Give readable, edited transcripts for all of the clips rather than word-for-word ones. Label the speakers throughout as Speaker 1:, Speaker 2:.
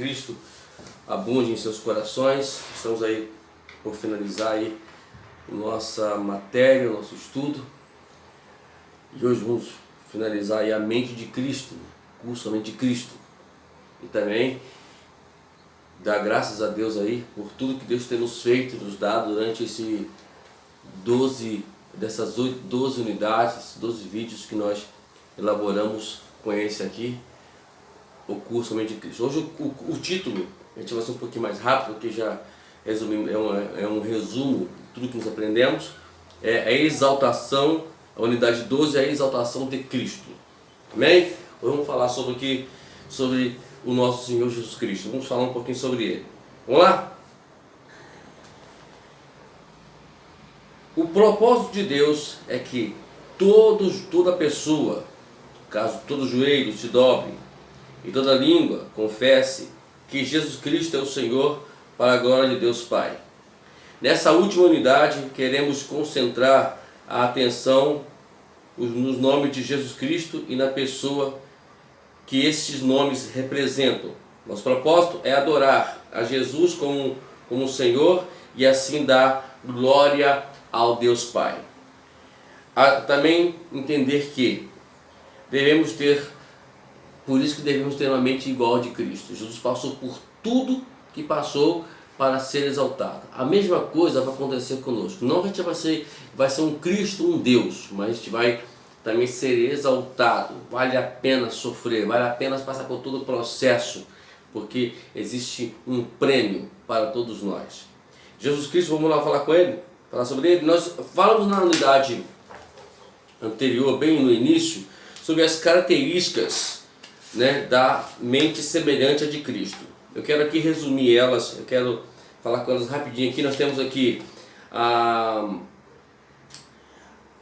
Speaker 1: Cristo abunde em seus corações. Estamos aí por finalizar aí nossa matéria, nosso estudo. E hoje vamos finalizar aí a mente de Cristo, o curso A Mente de Cristo. E também dar graças a Deus aí por tudo que Deus tem nos feito, nos dado durante dessas 12 unidades, 12 vídeos que nós elaboramos com esse aqui, o curso A Mente de Cristo. Hoje o título, a gente vai ser um pouquinho mais rápido, porque já resumimos, é um resumo de tudo que nós aprendemos. É a exaltação, a unidade 12 é a exaltação de Cristo. Amém? Hoje vamos falar sobre o nosso Senhor Jesus Cristo. Vamos falar um pouquinho sobre Ele. Vamos lá? O propósito de Deus é que toda pessoa, no caso todo joelho se dobre e toda língua confesse que Jesus Cristo é o Senhor, para a glória de Deus Pai. Nessa última unidade queremos concentrar a atenção nos nomes de Jesus Cristo e na pessoa que esses nomes representam. Nosso propósito é adorar a Jesus como Senhor e assim dar glória ao Deus Pai. Também entender que por isso que devemos ter uma mente igual a de Cristo. Jesus passou por tudo que passou para ser exaltado. A mesma coisa vai acontecer conosco. Não que a gente vai ser um Cristo, um Deus, mas a gente vai também ser exaltado. Vale a pena sofrer, vale a pena passar por todo o processo, porque existe um prêmio para todos nós. Jesus Cristo, vamos lá falar com Ele, falar sobre Ele. Nós falamos na unidade anterior, bem no início, sobre as características, da mente semelhante à de Cristo. Eu quero aqui resumir elas, eu quero falar com elas rapidinho aqui. Nós temos aqui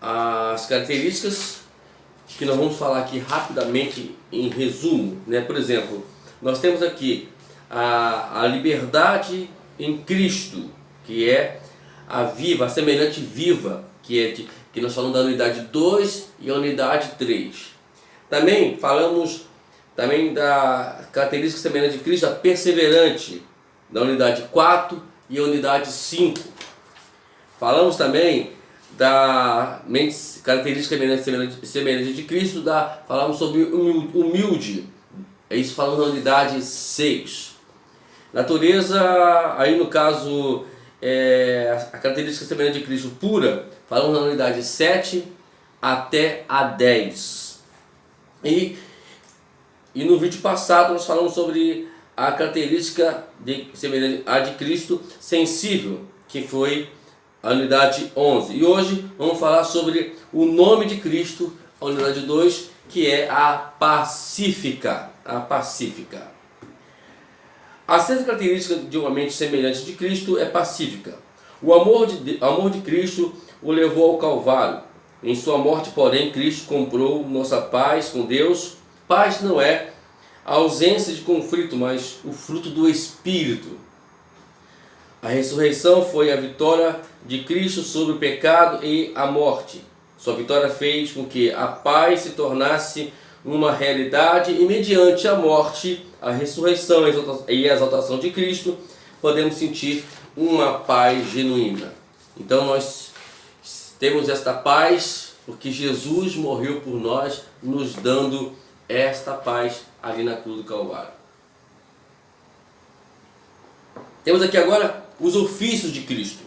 Speaker 1: as características que nós vamos falar aqui rapidamente em resumo, Por exemplo, nós temos aqui a liberdade em Cristo, que é a semelhante viva, que nós falamos da unidade 2 e a unidade 3. Também falamos da característica semelhante de Cristo, a perseverante, da unidade 4 e a unidade 5. Falamos também da característica semelhante de Cristo, falamos sobre humilde, é isso falando na unidade 6. Natureza, aí no caso, a característica semelhante de Cristo pura, falamos na unidade 7 até a 10. E no vídeo passado nós falamos sobre a característica semelhante à de Cristo sensível, que foi a unidade 11. E hoje vamos falar sobre o nome de Cristo, a unidade 2, que é a pacífica. A pacífica. A sexta característica de uma mente semelhante de Cristo é pacífica. O amor de Cristo o levou ao Calvário. Em sua morte, porém, Cristo comprou nossa paz com Deus. Paz não é a ausência de conflito, mas o fruto do Espírito. A ressurreição foi a vitória de Cristo sobre o pecado e a morte. Sua vitória fez com que a paz se tornasse uma realidade e mediante a morte, a ressurreição e a exaltação de Cristo, podemos sentir uma paz genuína. Então nós temos esta paz porque Jesus morreu por nós, nos dando esta paz ali na cruz do Calvário. Temos aqui agora os ofícios de Cristo.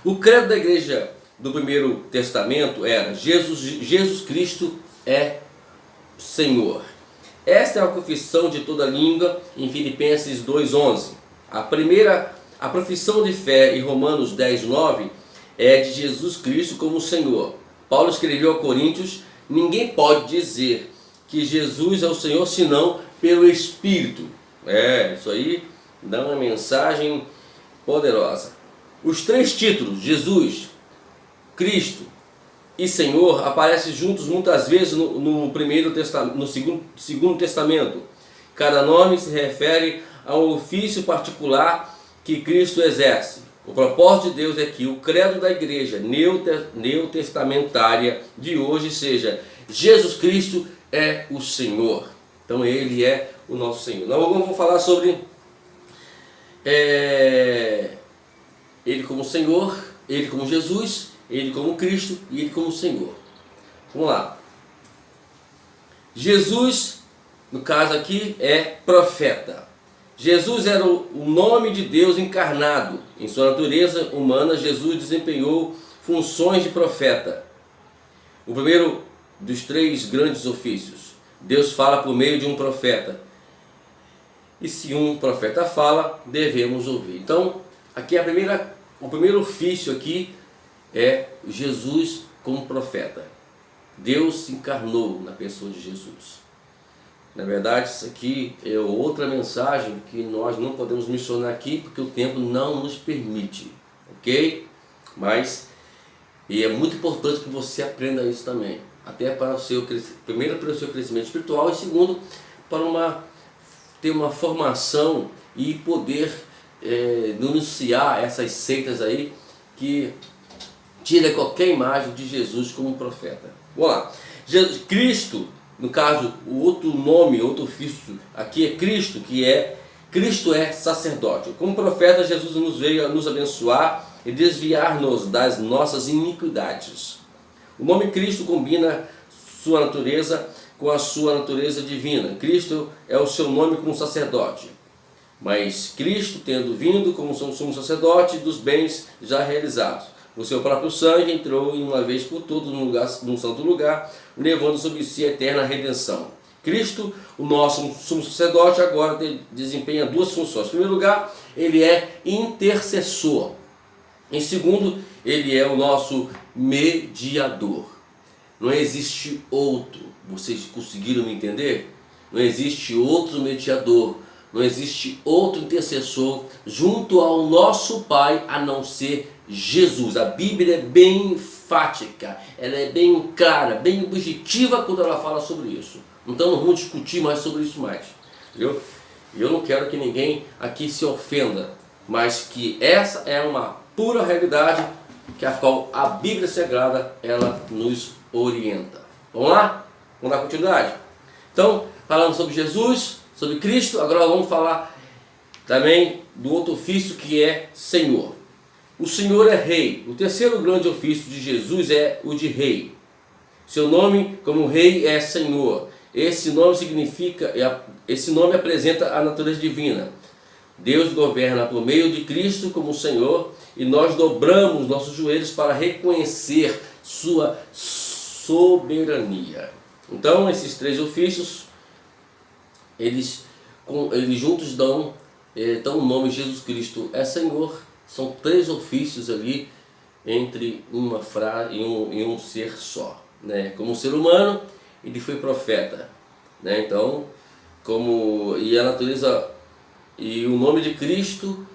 Speaker 1: O credo da igreja do Primeiro Testamento era: Jesus Cristo é Senhor. Esta é a confissão de toda língua em Filipenses 2:11. A profissão de fé em Romanos 10:9 é de Jesus Cristo como Senhor. Paulo escreveu a Coríntios: ninguém pode dizer que Jesus é o Senhor senão pelo Espírito. Isso aí dá uma mensagem poderosa. Os três títulos, Jesus, Cristo e Senhor, aparecem juntos muitas vezes no segundo testamento. Cada nome se refere a um ofício particular que Cristo exerce. O propósito de Deus é que o credo da igreja neotestamentária de hoje seja: Jesus Cristo é o Senhor. Então Ele é o nosso Senhor. Nós vamos falar sobre Ele como Senhor, Ele como Jesus, Ele como Cristo e Ele como Senhor. Vamos lá. Jesus, no caso aqui, é profeta. Jesus era o nome de Deus encarnado. Em sua natureza humana, Jesus desempenhou funções de profeta. O primeiro dos 3 grandes ofícios. Deus fala por meio de um profeta. E se um profeta fala, devemos ouvir. Então, aqui o primeiro ofício aqui é Jesus como profeta. Deus se encarnou na pessoa de Jesus. Na verdade, isso aqui é outra mensagem que nós não podemos mencionar aqui, porque o tempo não nos permite, ok? Mas, e é muito importante que você aprenda isso também, até para o seu primeiro para o seu crescimento espiritual e segundo para ter uma formação e poder denunciar essas seitas aí que tira qualquer imagem de Jesus como profeta. Vamos lá. Cristo, no caso, o outro nome, outro ofício aqui é Cristo, Cristo é sacerdote. Como profeta, Jesus nos veio a nos abençoar e desviar-nos das nossas iniquidades. O nome Cristo combina sua natureza com a sua natureza divina. Cristo é o seu nome como sacerdote. Mas Cristo, tendo vindo como sumo sacerdote dos bens já realizados, o seu próprio sangue entrou uma vez por todas num santo lugar, levando sobre si a eterna redenção. Cristo, o nosso sumo sacerdote, agora desempenha 2 funções. Em primeiro lugar, ele é intercessor. Em segundo, ele é o nosso mediador. Não existe outro. Vocês conseguiram me entender? Não existe outro mediador. Não existe outro intercessor junto ao nosso Pai a não ser Jesus. A Bíblia é bem enfática, ela é bem clara, bem objetiva quando ela fala sobre isso. Então não vamos discutir mais sobre isso mais, entendeu? Eu não quero que ninguém aqui se ofenda, mas que essa é uma pura realidade que a qual a Bíblia Sagrada ela nos orienta. Vamos lá? Vamos dar continuidade? Então, falando sobre Jesus, sobre Cristo, agora vamos falar também do outro ofício que é Senhor. O Senhor é Rei. O terceiro grande ofício de Jesus é o de Rei. Seu nome como Rei é Senhor. Esse nome apresenta a natureza divina. Deus governa por meio de Cristo como Senhor e nós dobramos nossos joelhos para reconhecer sua soberania. Então, esses 3 ofícios, eles juntos dão o nome Jesus Cristo é Senhor. São 3 ofícios ali entre uma frase e um ser só, né? Como ser humano, ele foi profeta, né? Então, e a natureza e o nome de Cristo,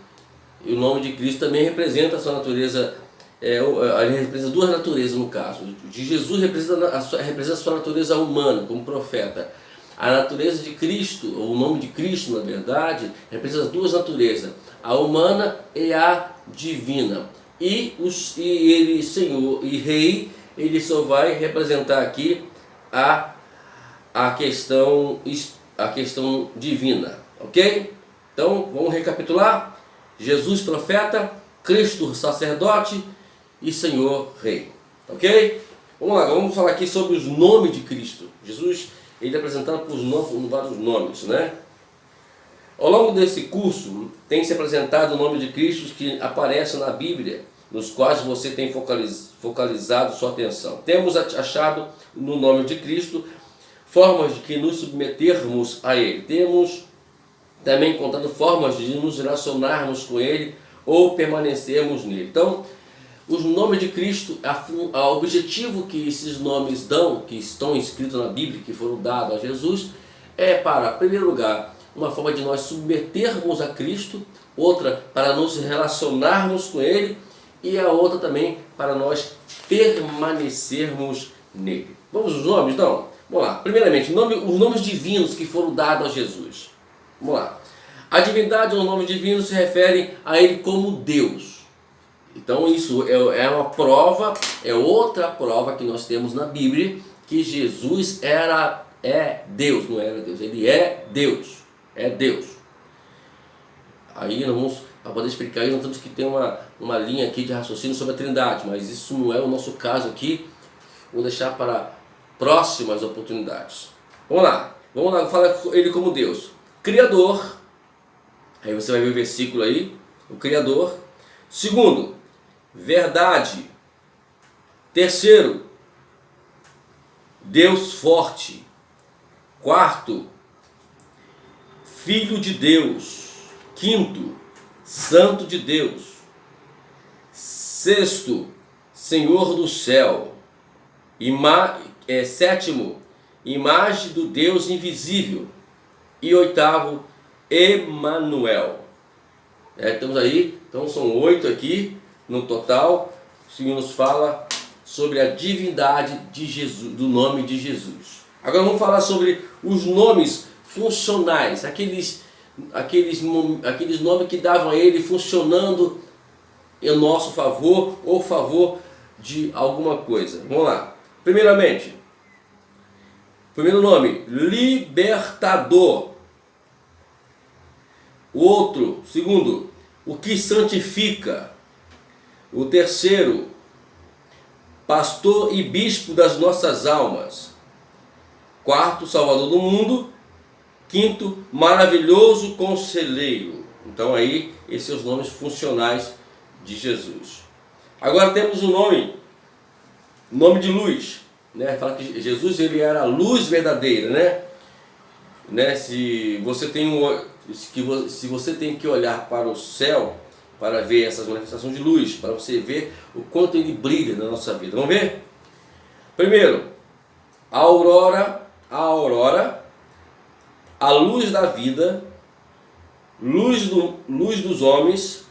Speaker 1: também representa a sua natureza. Ele representa 2 naturezas no caso. De Jesus representa a sua natureza humana como profeta. A natureza de Cristo, ou o nome de Cristo, na verdade, representa as 2 naturezas, a humana e a divina. E ele, Senhor e Rei, ele só vai representar aqui a questão divina, ok? Então, vamos recapitular. Jesus, profeta, Cristo, sacerdote e Senhor, Rei, ok? Vamos lá, vamos falar aqui sobre os nomes de Cristo. Jesus, ele é apresentado por vários nomes, né? Ao longo desse curso, tem se apresentado o nome de Cristo que aparecem na Bíblia, nos quais você tem focalizado sua atenção. Temos achado no nome de Cristo formas de que nos submetermos a Ele. Temos também encontrado formas de nos relacionarmos com Ele ou permanecermos nele. Então, os nomes de Cristo, o objetivo que esses nomes dão, que estão escritos na Bíblia, que foram dados a Jesus, é para, em primeiro lugar, uma forma de nós submetermos a Cristo, outra para nos relacionarmos com Ele e a outra também para nós permanecermos nele. Vamos aos nomes, então? Vamos lá. Primeiramente, os nomes divinos que foram dados a Jesus. Vamos lá. A divindade ou nome divino se refere a Ele como Deus. Então isso é uma prova, é outra prova que nós temos na Bíblia, que Jesus era é Deus, não era Deus, ele é Deus, é Deus. Aí nós vamos, para poder explicar isso, nós temos que ter uma linha aqui de raciocínio sobre a Trindade, mas isso não é o nosso caso aqui, vou deixar para próximas oportunidades. Vamos lá, fala ele como Deus, Criador, aí você vai ver o versículo aí, o Criador. Segundo, verdade. Terceiro, Deus forte. Quarto, Filho de Deus. Quinto, Santo de Deus. Sexto, Senhor do céu. Sétimo, imagem do Deus invisível. E oitavo, Emanuel. Estamos aí, então são 8 aqui no total. O Senhor nos fala sobre a divindade de Jesus, do nome de Jesus. Agora vamos falar sobre os nomes funcionais, aqueles nomes que davam a ele funcionando em nosso favor ou favor de alguma coisa. Vamos lá. Primeiramente, primeiro nome, libertador. O outro, segundo, o que santifica. O terceiro, pastor e bispo das nossas almas. Quarto, salvador do mundo. Quinto, maravilhoso conselheiro. Então aí, esses são os nomes funcionais de Jesus. Agora temos o nome de luz, né? Fala que Jesus ele era a luz verdadeira, né? Se você tem que olhar para o céu para ver essas manifestações de luz, para você ver o quanto ele brilha na nossa vida. Vamos ver? Primeiro, a aurora, a luz da vida, luz dos homens,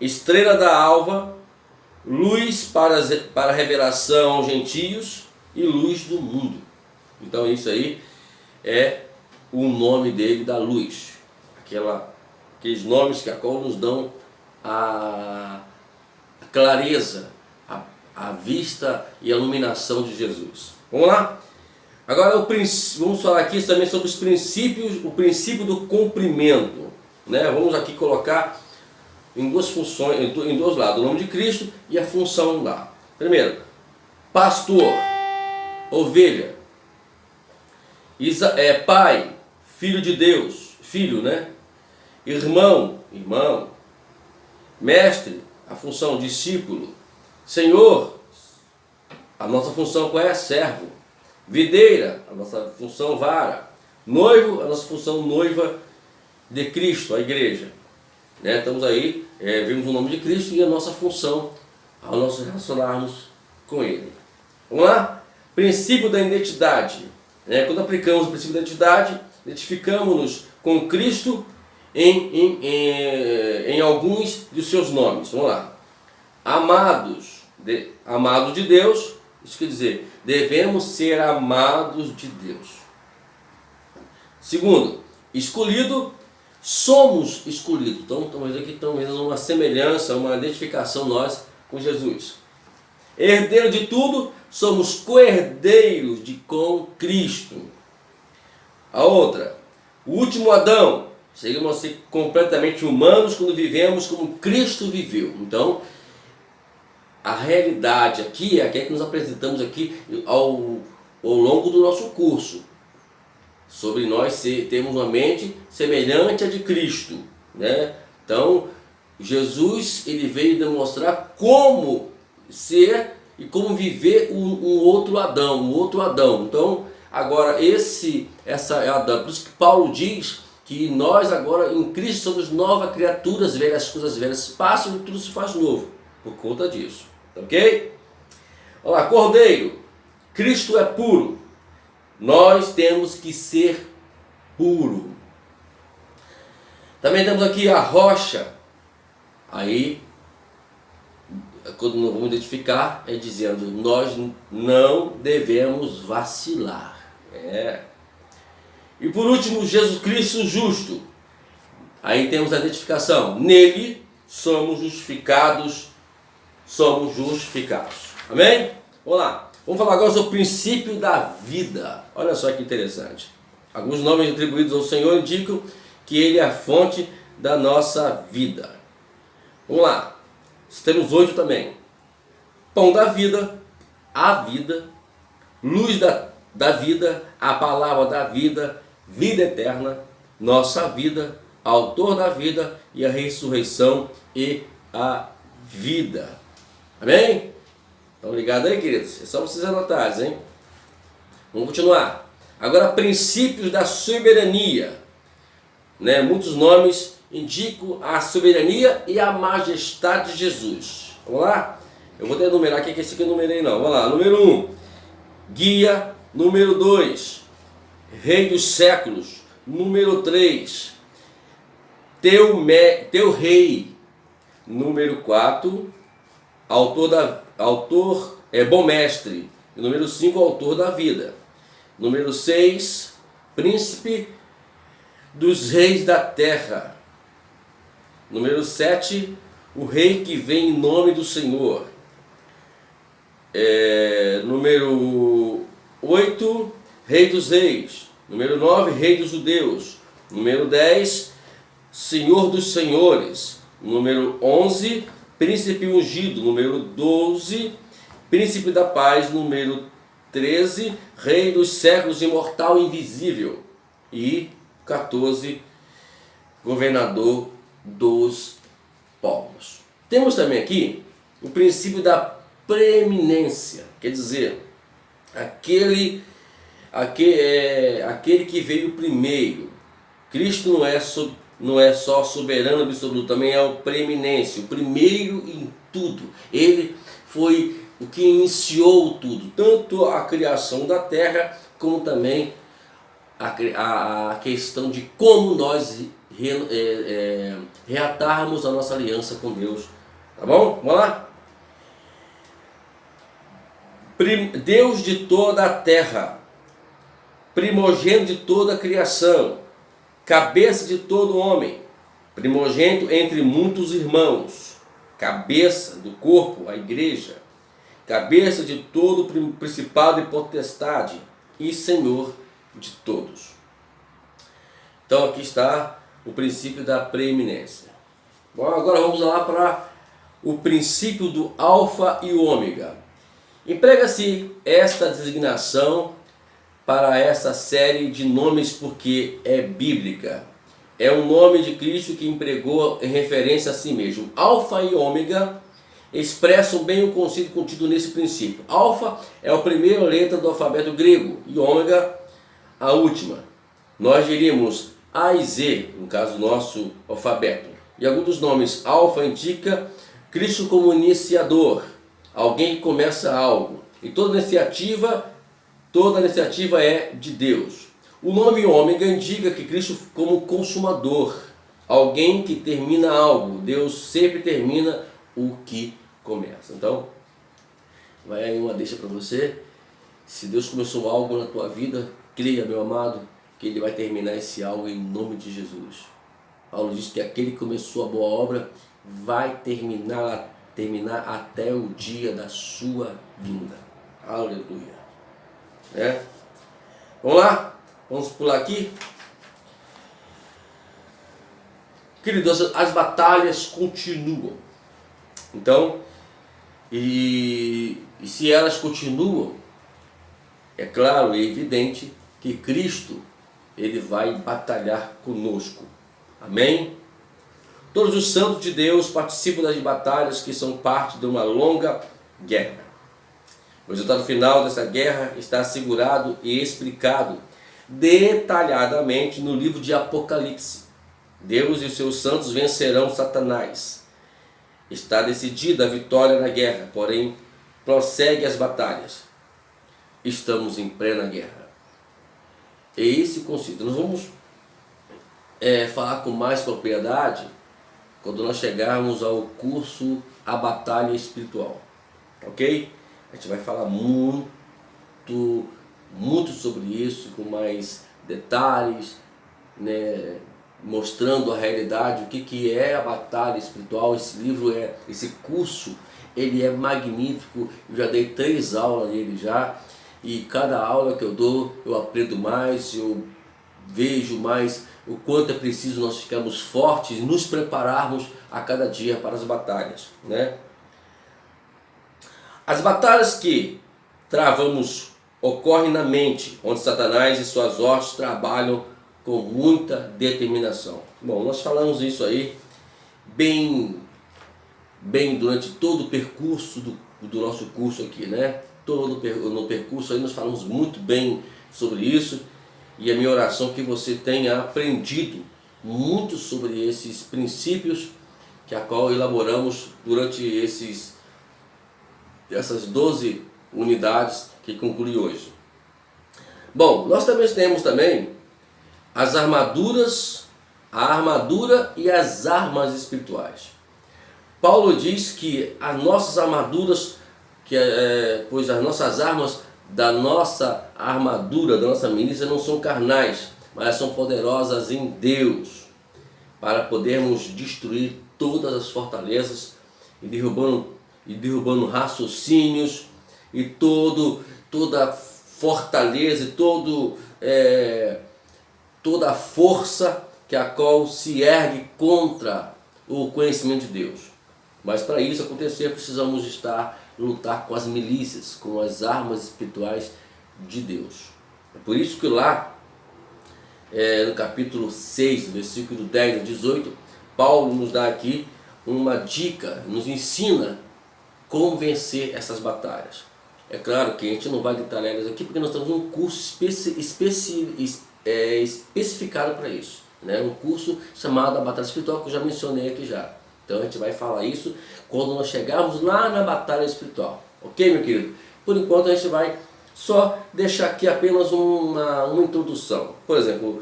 Speaker 1: estrela da alva, luz para a revelação aos gentios e luz do mundo. Então isso aí é o nome dele da luz, aqueles nomes que a qual nos dão a clareza, a vista e a iluminação de Jesus. Vamos lá? Agora vamos falar aqui também sobre os princípios, o princípio do cumprimento, né? Vamos aqui colocar em duas funções, em dois lados, o nome de Cristo e a função lá. Primeiro, pastor, ovelha, pai, filho de Deus, filho, né? Irmão, mestre, a função discípulo, Senhor, a nossa função qual é? Servo, videira, a nossa função vara, noivo, a nossa função noiva de Cristo, a igreja, né? Estamos aí, vimos o nome de Cristo e a nossa função ao nos relacionarmos com Ele. Vamos lá? Princípio da identidade, né? Quando aplicamos o princípio da identidade, identificamos-nos com Cristo em alguns de seus nomes. Vamos lá. Amado de Deus, isso quer dizer, devemos ser amados de Deus. Segundo, escolhido, somos escolhidos. Então, estamos aqui vendo uma semelhança, uma identificação nós com Jesus. Herdeiro de tudo, somos co-herdeiros com Cristo. A outra, o último Adão, chegamos a ser completamente humanos quando vivemos como Cristo viveu. Então, a realidade aqui é aquela que nos apresentamos aqui ao longo do nosso curso, sobre nós termos uma mente semelhante à de Cristo, né? Então, Jesus ele veio demonstrar como ser e como viver um outro Adão. Então, agora essa é Adão. Por isso que Paulo diz que nós agora em Cristo somos novas criaturas, velhas coisas velhas passam e tudo se faz novo, por conta disso, ok? Olha lá, Cordeiro, Cristo é puro, nós temos que ser puro. Também temos aqui a rocha, aí quando nós vamos identificar é dizendo, nós não devemos vacilar. E por último, Jesus Cristo justo. Aí temos a identificação. Nele somos justificados. Amém? Vamos lá. Vamos falar agora sobre o princípio da vida. Olha só que interessante. Alguns nomes atribuídos ao Senhor indicam que Ele é a fonte da nossa vida. Vamos lá. Temos 8 também. Pão da vida, a vida, luz da vida, a palavra da vida, vida eterna, nossa vida, autor da vida e a ressurreição e a vida. Amém? Estão ligados aí, queridos? É só vocês anotarem, hein? Vamos continuar. Agora, princípios da soberania. Né? Muitos nomes indicam a soberania e a majestade de Jesus. Vamos lá? Eu vou até enumerar aqui, que esse aqui eu numerei não. Vamos lá. Número 1, guia. Número 2, rei dos séculos. Número 3, teu rei. Número 4, bom mestre. Número 5, autor da vida. Número 6, príncipe dos reis da terra. Número 7, o rei que vem em nome do Senhor. Número 8, rei dos reis. Número 9, rei dos judeus. Número 10, senhor dos senhores. Número 11, príncipe ungido. Número 12, príncipe da paz. Número 13, rei dos séculos, imortal e invisível. E 14, governador dos povos. Temos também aqui o princípio da preeminência, quer dizer, aquele que veio primeiro. Cristo não é só soberano absoluto, também é o preeminência, o primeiro em tudo. Ele foi o que iniciou tudo, tanto a criação da terra, como também a questão de como nós reatarmos a nossa aliança com Deus. Tá bom? Vamos lá? Deus de toda a terra, primogênito de toda a criação, cabeça de todo homem, primogênito entre muitos irmãos, cabeça do corpo, a igreja, cabeça de todo principado e potestade e senhor de todos. Então aqui está o princípio da preeminência. Bom, agora vamos lá para o princípio do alfa e ômega. Emprega-se esta designação para essa série de nomes porque é bíblica. É um nome de Cristo que empregou em referência a si mesmo. Alfa e ômega expressam bem o conceito contido nesse princípio. Alfa é a primeira letra do alfabeto grego e ômega a última. Nós diríamos A e Z, no caso do nosso alfabeto. E alguns dos nomes alfa indica Cristo como iniciador, alguém que começa algo. E toda iniciativa é de Deus. O nome ômega indica que Cristo como consumador, alguém que termina algo. Deus sempre termina o que começa. Então, vai aí uma deixa para você. Se Deus começou algo na tua vida, creia, meu amado, que Ele vai terminar esse algo em nome de Jesus. Paulo diz que aquele que começou a boa obra vai terminar até o dia da sua vinda. Aleluia. Vamos lá? Vamos pular aqui. Queridos, as batalhas continuam. Então, e se elas continuam, é claro e evidente que Cristo, Ele vai batalhar conosco. Amém? Todos os santos de Deus participam das batalhas que são parte de uma longa guerra. O resultado final dessa guerra está assegurado e explicado detalhadamente no livro de Apocalipse. Deus e os seus santos vencerão Satanás. Está decidida a vitória na guerra, porém prossegue as batalhas. Estamos em plena guerra. É esse o conceito. Nós vamos falar com mais propriedade quando nós chegarmos ao curso A Batalha Espiritual. Ok? A gente vai falar muito sobre isso, com mais detalhes, né? Mostrando a realidade, o que é a batalha espiritual. Esse curso ele é magnífico. Eu já dei 3 aulas nele já, e cada aula que eu dou eu aprendo mais, eu vejo mais o quanto é preciso nós ficarmos fortes e nos prepararmos a cada dia para as batalhas, né? As batalhas que travamos ocorrem na mente, onde Satanás e suas hostes trabalham com muita determinação. Bom, nós falamos isso aí bem durante todo o percurso do nosso curso aqui, né? No percurso aí nós falamos muito bem sobre isso, e a minha oração é que você tenha aprendido muito sobre esses princípios que a qual elaboramos durante essas 12 unidades que conclui hoje. Bom, nós também temos as armaduras, a armadura e as armas espirituais. Paulo diz que as nossas armaduras, pois as nossas armas da nossa armadura, da nossa milícia não são carnais, mas são poderosas em Deus, para podermos destruir todas as fortalezas e derrubando raciocínios e toda fortaleza e toda a força que a qual se ergue contra o conhecimento de Deus. Mas para isso acontecer, precisamos lutar com as milícias, com as armas espirituais de Deus. É por isso que lá, no capítulo 6, versículo 10 a 18, Paulo nos dá aqui uma dica, nos ensina como vencer essas batalhas. É claro que a gente não vai detalhar isso aqui, porque nós temos um curso especificado para isso, né? Um curso chamado A Batalha Espiritual, que eu já mencionei aqui já. Então a gente vai falar isso quando nós chegarmos lá na batalha espiritual. Ok, meu querido? Por enquanto a gente vai só deixar aqui apenas uma introdução. Por exemplo,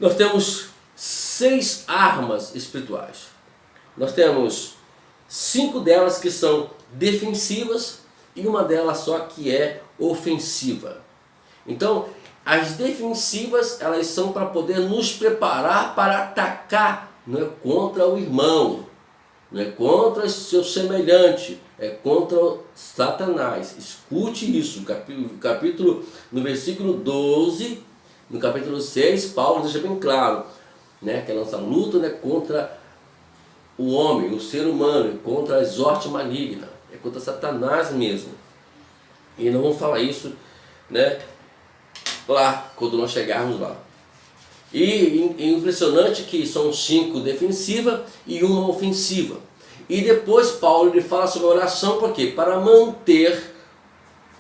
Speaker 1: nós temos 6 armas espirituais. Nós temos 5 delas que são defensivas e uma delas só que é ofensiva. Então, as defensivas, elas são para poder nos preparar para atacar. Não é contra o irmão, não é contra seu semelhante, é contra Satanás. Escute isso, capítulo, no versículo 12, no capítulo 6, Paulo deixa bem claro, né, que a nossa luta não é contra o homem, o ser humano, é contra as hostes malignas, é contra Satanás mesmo. E não vamos falar isso, né, lá, quando nós chegarmos lá. E é impressionante que são 5 defensivas e uma ofensiva. E depois Paulo ele fala sobre a oração, por quê? Para manter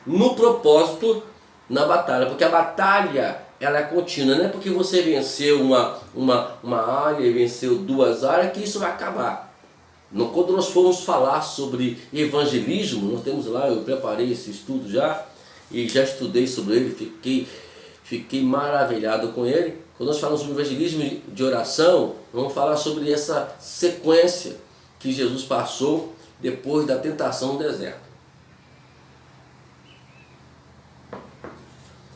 Speaker 1: no propósito na batalha. Porque a batalha ela é contínua, não é porque você venceu uma área e venceu 2 áreas que isso vai acabar. Quando nós formos falar sobre evangelismo, nós temos lá, eu preparei esse estudo já, e já estudei sobre ele, fiquei maravilhado com ele. Quando nós falamos sobre evangelismo de oração, vamos falar sobre essa sequência que Jesus passou depois da tentação no deserto.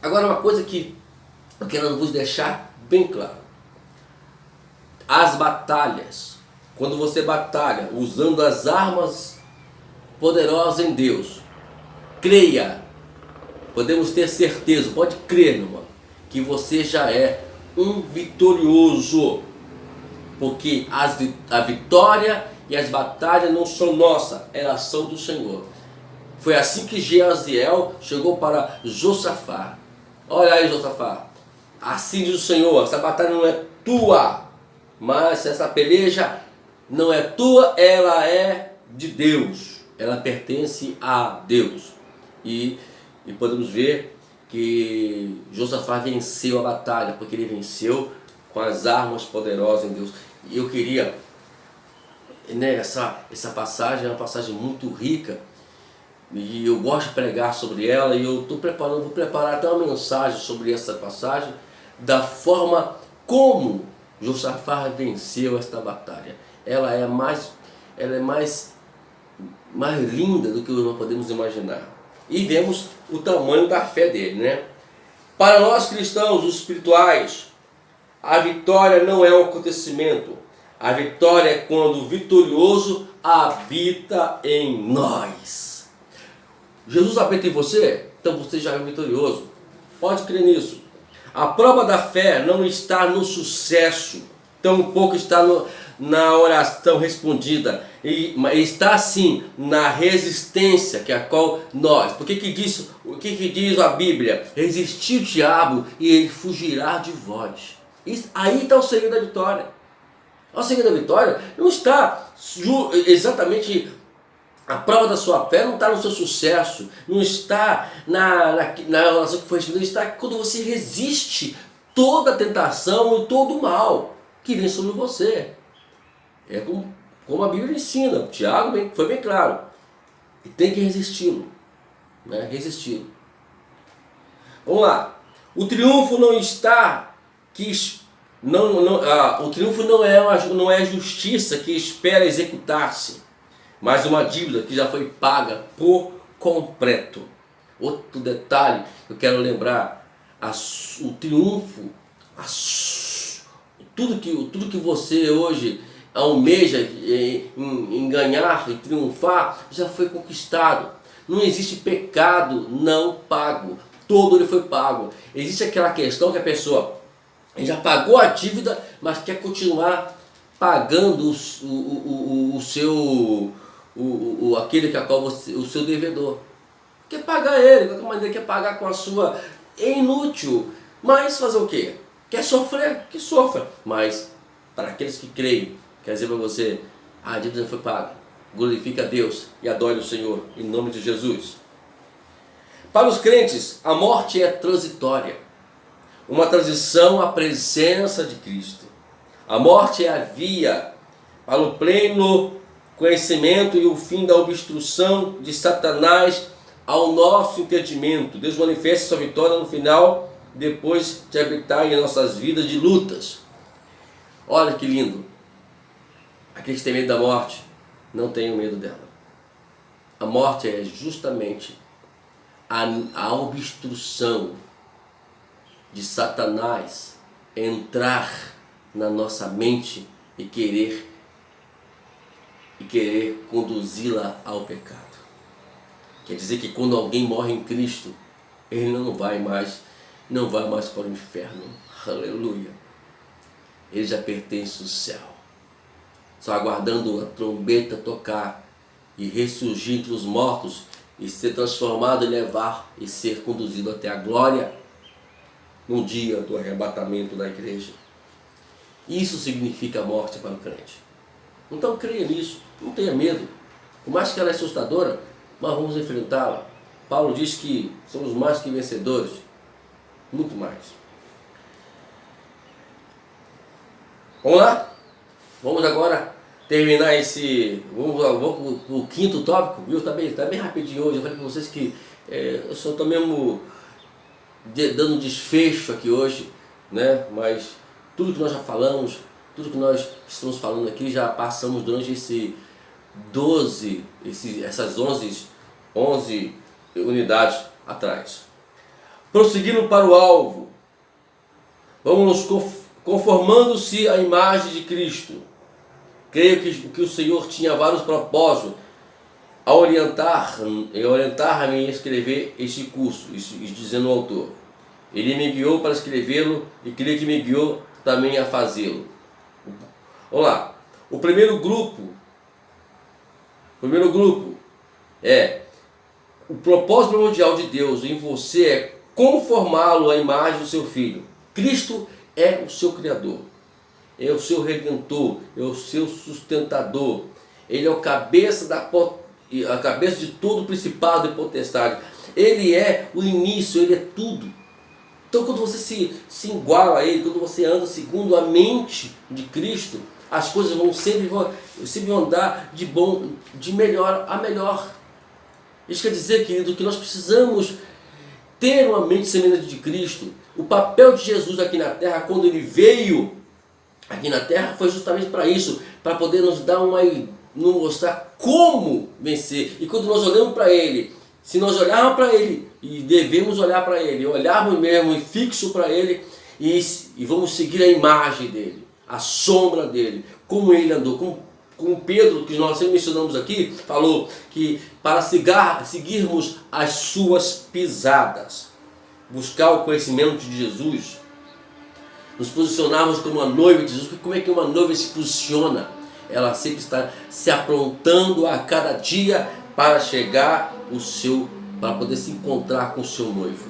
Speaker 1: Agora, uma coisa que eu quero vos deixar bem claro. As batalhas, quando você batalha usando as armas poderosas em Deus, creia, podemos ter certeza, pode crer, meu irmão, que você já é um vitorioso, porque a vitória e as batalhas não são nossas, elas são do Senhor. Foi assim que Jeaziel chegou para Josafá. Olha aí, Josafá, assim diz o Senhor, essa batalha não é tua, mas essa peleja não é tua, ela é de Deus, ela pertence a Deus. E podemos ver que Josafá venceu a batalha, porque ele venceu com as armas poderosas em Deus. E eu queria, né, essa passagem é uma passagem muito rica, e eu gosto de pregar sobre ela, e eu vou preparar até uma mensagem sobre essa passagem, da forma como Josafá venceu esta batalha. Ela é mais linda do que nós podemos imaginar. E vemos o tamanho da fé dele, né? Para nós cristãos, os espirituais, a vitória não é um acontecimento. A vitória é quando o vitorioso habita em nós. Jesus habita em você, então você já é vitorioso. Pode crer nisso. A prova da fé não está no sucesso, tampouco está na oração respondida, mas está sim na resistência que a qual nós. O que diz a Bíblia? Resistir o diabo e ele fugirá de vós. Aí está o segredo da vitória. O segredo da vitória não está exatamente. A prova da sua fé não está no seu sucesso, não está na oração que foi respondida, está quando você resiste toda a tentação e todo o mal que vem sobre você. É como a Bíblia ensina, Tiago foi bem claro. E tem que resisti-lo, né? Resisti-lo. Vamos lá. O triunfo não está o triunfo não é a justiça que espera executar-se, mas uma dívida que já foi paga por completo. Outro detalhe que eu quero lembrar, o triunfo, tudo que você hoje almeja em ganhar e triunfar, já foi conquistado. Não existe pecado não pago, todo ele foi pago. Existe aquela questão que a pessoa já pagou a dívida, mas quer continuar pagando aquele que a qual o seu devedor. Quer pagar ele, de qualquer maneira quer pagar com a sua. É inútil. Mas fazer o quê? Quer sofrer? Que sofra. Mas para aqueles que creem, quer dizer para você, a dívida foi paga. Glorifica a Deus e adore o Senhor, em nome de Jesus. Para os crentes, a morte é transitória. Uma transição à presença de Cristo. A morte é a via para o pleno conhecimento e o fim da obstrução de Satanás ao nosso entendimento. Deus manifesta sua vitória no final, depois de habitar em nossas vidas de lutas. Olha que lindo. Aqueles que têm medo da morte, não tenham medo dela. A morte é justamente a obstrução de Satanás entrar na nossa mente e querer conduzi-la ao pecado. Quer dizer que quando alguém morre em Cristo, ele não vai mais para o inferno. Aleluia. Ele já pertence ao céu. Só aguardando a trombeta tocar e ressurgir entre os mortos e ser transformado e levar e ser conduzido até a glória no dia do arrebatamento da igreja. Isso significa a morte para o crente. Então creia nisso, não tenha medo. Por mais que ela é assustadora, mas vamos enfrentá-la. Paulo diz que somos mais que vencedores, muito mais. Vamos lá? Vamos agora terminar vamos para o quinto tópico, viu? Tá bem rapidinho hoje. Eu falei para vocês que eu só estou mesmo dando desfecho aqui hoje, né? Mas tudo que nós já falamos, tudo que nós estamos falando aqui, já passamos durante essas 11 unidades atrás. Prosseguindo para o alvo, vamos nos conformando-se à imagem de Cristo. Creio que o Senhor tinha vários propósitos a orientar-me a escrever este curso, dizendo o autor. Ele me guiou para escrevê-lo e creio que me guiou também a fazê-lo. Vamos lá. O primeiro grupo é o propósito primordial de Deus em você é conformá-lo à imagem do seu Filho. Cristo é o seu Criador, é o seu Redentor, é o seu sustentador. Ele é a cabeça de todo principado e potestade. Ele é o início, ele é tudo. Então quando você se iguala a ele, quando você anda segundo a mente de Cristo, as coisas vão sempre andar de bom, de melhor a melhor. Isso quer dizer, querido, que nós precisamos ter uma mente semelhante de Cristo. O papel de Jesus aqui na terra, quando ele veio aqui na terra, foi justamente para isso, para poder nos mostrar como vencer. E quando nós olhamos para ele, se nós olharmos para ele, e devemos olhar para ele, olharmos mesmo e fixo para ele, e vamos seguir a imagem dele, a sombra dele, como ele andou, com Pedro, que nós sempre mencionamos aqui, falou que para seguirmos as suas pisadas, buscar o conhecimento de Jesus, nos posicionarmos como a noiva de Jesus. Como é que uma noiva se posiciona? Ela sempre está se aprontando a cada dia para chegar para poder se encontrar com o seu noivo.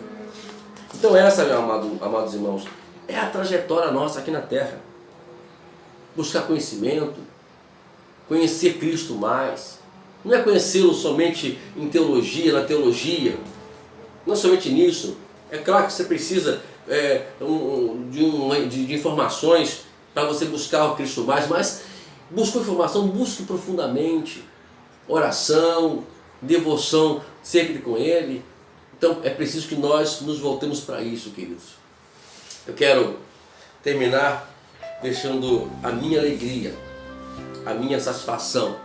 Speaker 1: Então essa, meus amados irmãos, é a trajetória nossa aqui na terra. Buscar conhecimento, conhecer Cristo mais. Não é conhecê-lo somente em teologia, na teologia. Não somente nisso. É claro que você precisa de informações para você buscar o Cristo mais, mas busque informação, busque profundamente. Oração, devoção sempre com Ele. Então é preciso que nós nos voltemos para isso, queridos. Eu quero terminar deixando a minha alegria, a minha satisfação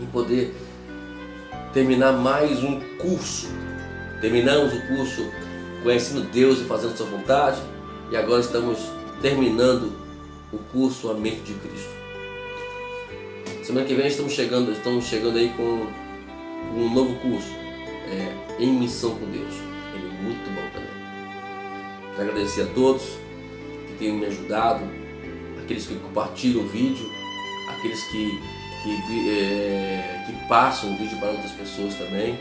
Speaker 1: em poder terminar mais um curso. Terminamos o curso Conhecendo Deus e Fazendo Sua Vontade, e agora estamos terminando o curso A Mente de Cristo. Semana que vem estamos chegando aí com um novo curso, Em Missão com Deus. Ele é muito bom também. Quero agradecer a todos que têm me ajudado, aqueles que compartilham o vídeo, aqueles que passam o vídeo para outras pessoas também.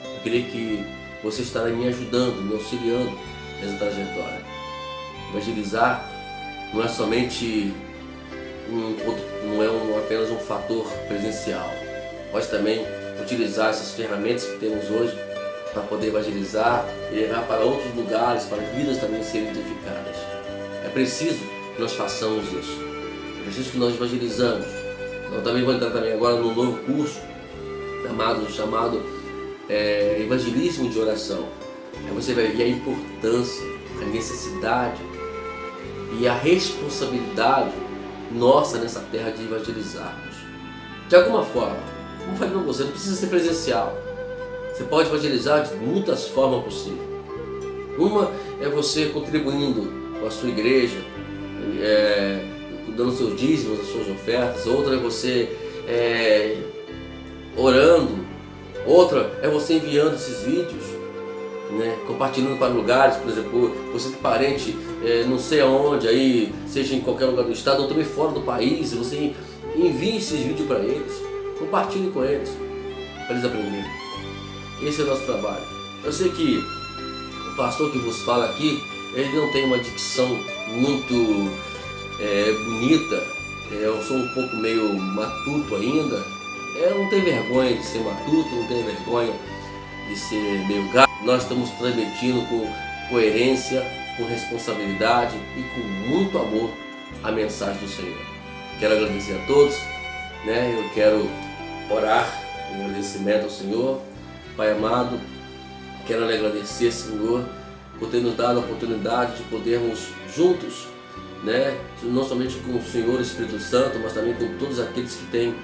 Speaker 1: Eu creio que você estará me ajudando, me auxiliando nessa trajetória. Evangelizar não é somente apenas um fator presencial. Pode também utilizar essas ferramentas que temos hoje para poder evangelizar e levar para outros lugares, para vidas também serem edificadas. É preciso que nós façamos isso. É preciso que nós evangelizamos. Eu também vou entrar também agora num novo curso chamado Evangelismo de Oração. Aí você vai ver a importância, a necessidade e a responsabilidade nossa nessa terra de evangelizarmos. De alguma forma, como falei para você, não precisa ser presencial. Você pode evangelizar de muitas formas possíveis. Uma é você contribuindo com a sua igreja, dando seus dízimos, as suas ofertas. Outra é você orando. Outra é você enviando esses vídeos, compartilhando para lugares. Por exemplo, você tem parente não sei aonde, aí, seja em qualquer lugar do estado ou também fora do país, você envie esses vídeos para eles, compartilhe com eles, para eles aprenderem. Esse é o nosso trabalho. Eu sei que o pastor que vos fala aqui, ele não tem uma dicção muito bonita. Eu sou um pouco meio matuto ainda. Eu não tenho vergonha de ser matuto, não tenho vergonha de ser meio gato. Nós estamos transmitindo com coerência, com responsabilidade e com muito amor a mensagem do Senhor. Quero agradecer a todos, eu quero orar em agradecimento ao Senhor. Pai amado, quero lhe agradecer, Senhor, por ter nos dado a oportunidade de podermos juntos, não somente com o Senhor Espírito Santo, mas também com todos aqueles que têm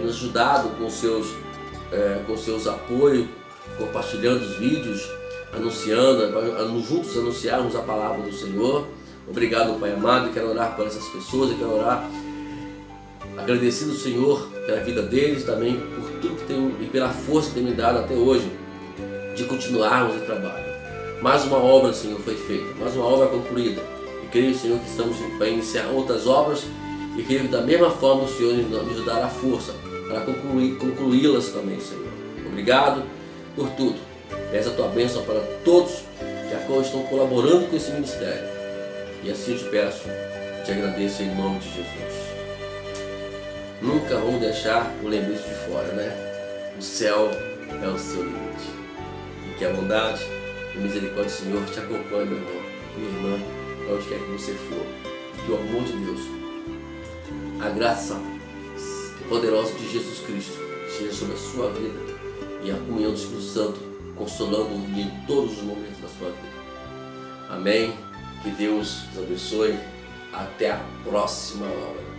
Speaker 1: nos ajudado com seus apoios, compartilhando os vídeos, anunciando, juntos anunciarmos a palavra do Senhor. Obrigado, Pai amado, quero orar por essas pessoas, eu quero orar agradecido ao Senhor pela vida deles, também por tudo que tem e pela força que tem me dado até hoje de continuarmos o trabalho. Mais uma obra, Senhor, foi feita, mais uma obra concluída, e creio, Senhor, que estamos para iniciar outras obras, e creio que da mesma forma o Senhor nos dará força para concluí-las também, Senhor. Obrigado por tudo. Peço a tua bênção para todos que agora estão colaborando com esse ministério. E assim eu te peço, te agradeço em nome de Jesus. Nunca vamos deixar o lembrete de fora, O céu é o seu limite. E que a bondade e a misericórdia do Senhor te acompanhe, meu irmão, minha irmã, onde quer que você for. Que o amor de Deus, a graça poderosa de Jesus Cristo seja sobre a sua vida e a comunhão do Espírito Santo consolando em todos os momentos da sua vida. Amém. Que Deus os abençoe. Até a próxima hora.